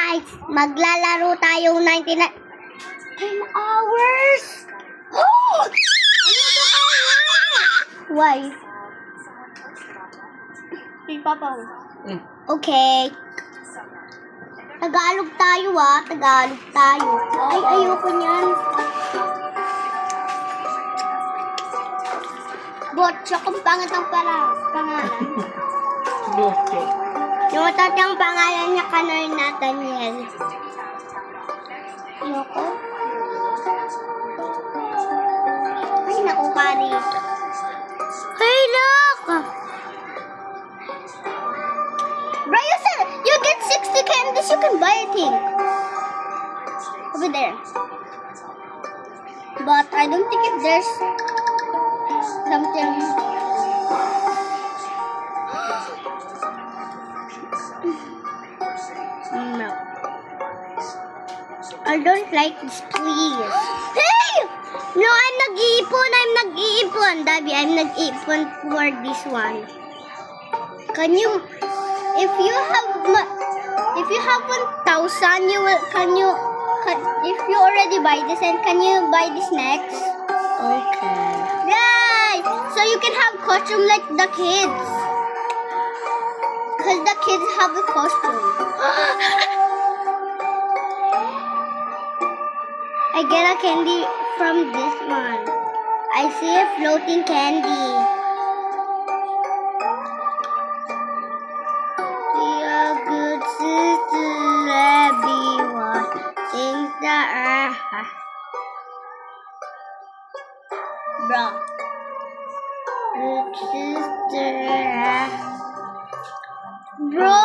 guys, maglalaro tayo 99 10 hours. Oh! Why? Papa. Okay. Tagalog tayo Tagalog tayo. Ay, ayoko niyan. Botcho, kung pangit ang pangalan. Botcho. Yung tatyang pangalan niya Kanor Nathaniel. Ayoko. Ay, naku, pari. Hey, look! Bro, you said you get 60 candies, you can buy a thing. Over there. But I don't think if there's something. No. I don't like this, please. Hey! No, I'm nag-iipon. Dabi, I'm nag-iipon for this one. Can you, if you have 1,000, if you already buy this, and can you buy this next? Okay. Yay! So you can have costume like the kids. Because the kids have a costume. I get a candy from this one. I see a floating candy. Be a good sister, everyone. Things that are... Bro. Good sister. Bro!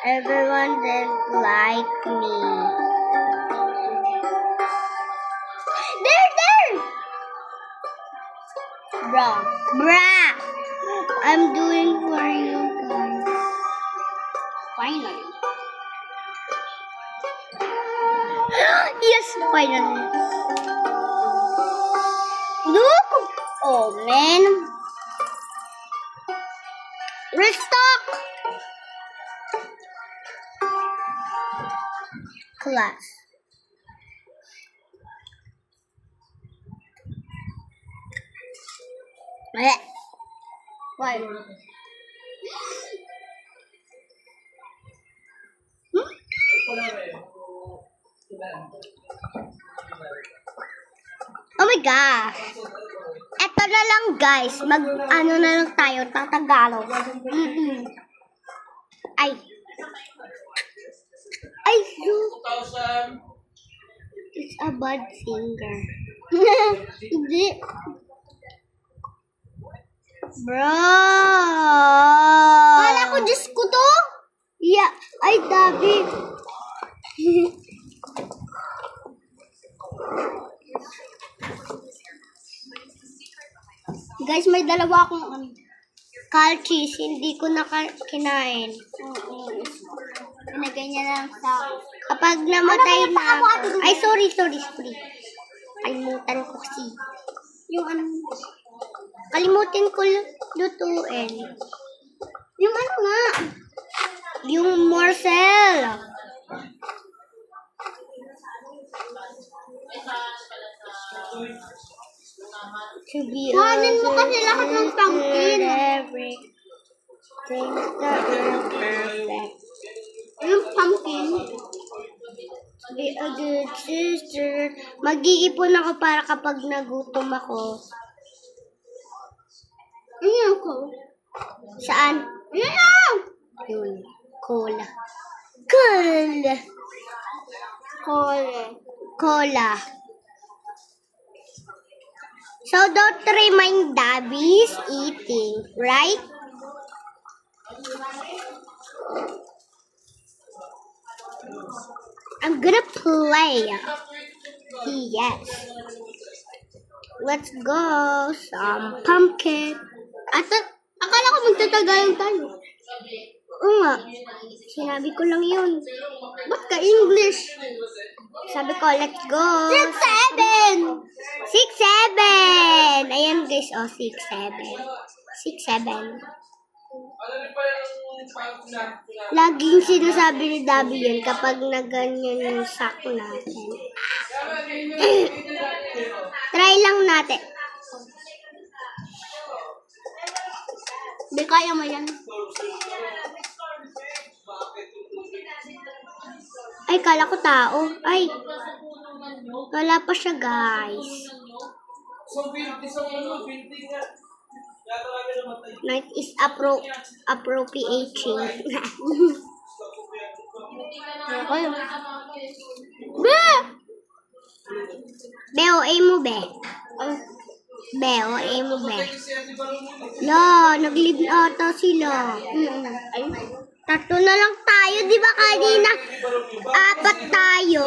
Everyone didn't like me. There! Bruh! I'm doing for you guys. Finally. Yes, finally. Look! Oh, man. Restock! Class. Why? Oh my gosh. Eto na lang guys. Ano na lang tayo. Tagalog. Ay. It's a bad singer. Hindi. Bro. Kala ko Diyos ko to? Yeah. Ay, David. Guys, may dalawa akong calchis. Hindi ko na kinain. Pinagay niya lang sa... Kapag namatay na... Ay, sorry. Kalimutan ko kasi. Yung ano... Kalimutin ko lutuin. Yung ano nga? Yung morsel. Kuhanin mo kasi lahat ng pumpkin. Things that are perfect. Yung pumpkin. Be a good sister. Mag-iipon ako para kapag nagutom ako. Ayan ko. Saan? Ayan! Yun. Cola. So, don't remind Dabby's eating, right? I'm gonna play. Yes. Let's go. Some pumpkin. Akala ko magtatagalan tayo. Oo nga. Sinabi ko lang yun. Ba't ka English? Sabi ko, let's go. 6-7! 6-7! Ayan guys, 6-7. 6-7. Laging sinasabi ni Dabi yun kapag naganyan yung sack natin. Try lang natin. Di kaya mo yan. Ay, kala ko tao. Ay, wala pa siya, guys. Night is appropriating. Ay. Be! Be, o-ay mo, be. Be, o-ay mo, be. La, nag-leave na ata sila. Ay, tatlo na lang tayo, di ba kanina? 4 tayo.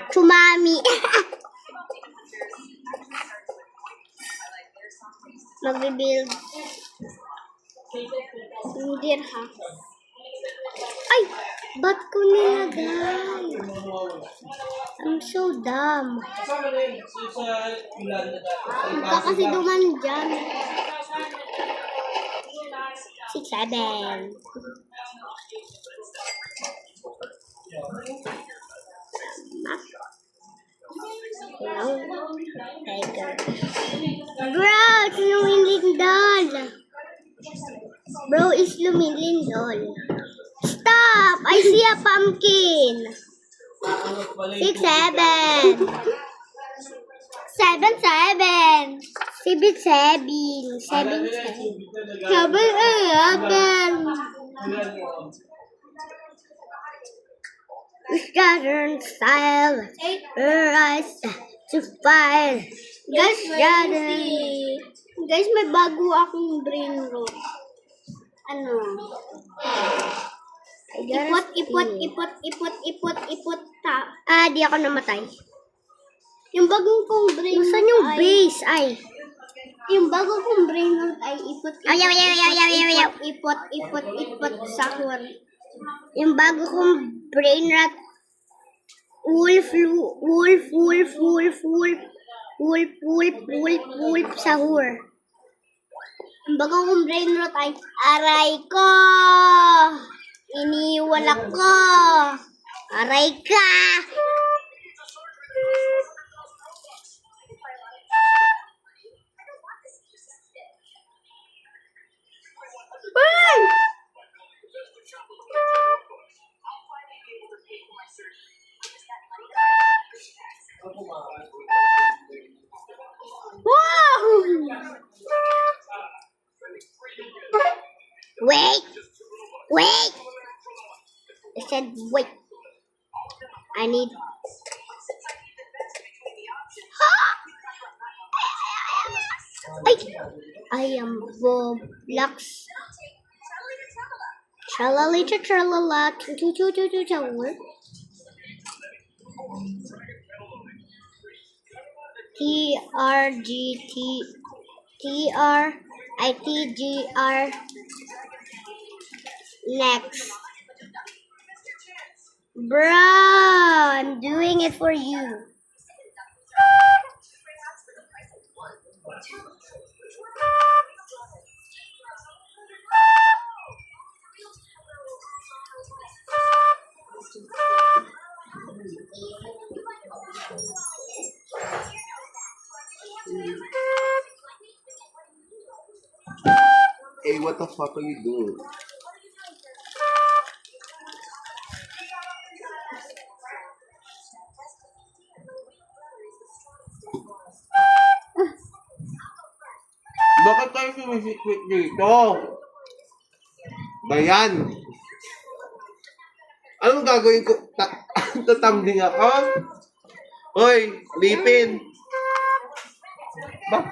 Tsumami. Mag-build. Hindi ha. Ay! Ba't ko nilagay? I'm so dumb. Huwag ka kasi duman dyan. 6, 7. Hello? Tiger. Bro, it's lumilindol. Bro, it's lumilindol. Stop! I see a pumpkin. 6, 7. 7, 7. 7, 11. Modern style, rise to fire. Guys, may bago akong brain rot. Ano? Ipot. Di ako namatay. Yung bagong kong brain rot. Saan yung base? Ay. Yung bagong kong brain rot ay ipot sahur. Yung bago kong brain rot, wolf sahur. Yung bago kong brain rot ay aray ko. Iniwal ako. Aray ka. Bye! Wow! Wait! I said wait. I need... I am Roblox. Tralalita tralala. TRITGR. Next. Bruh, I'm doing it for you. Hey, what the fuck are you doing? Bakit tayo sumisikwit dito? Bayan! Anong gagawin ko? Tatambling ako? Hoy, lipin! Ba?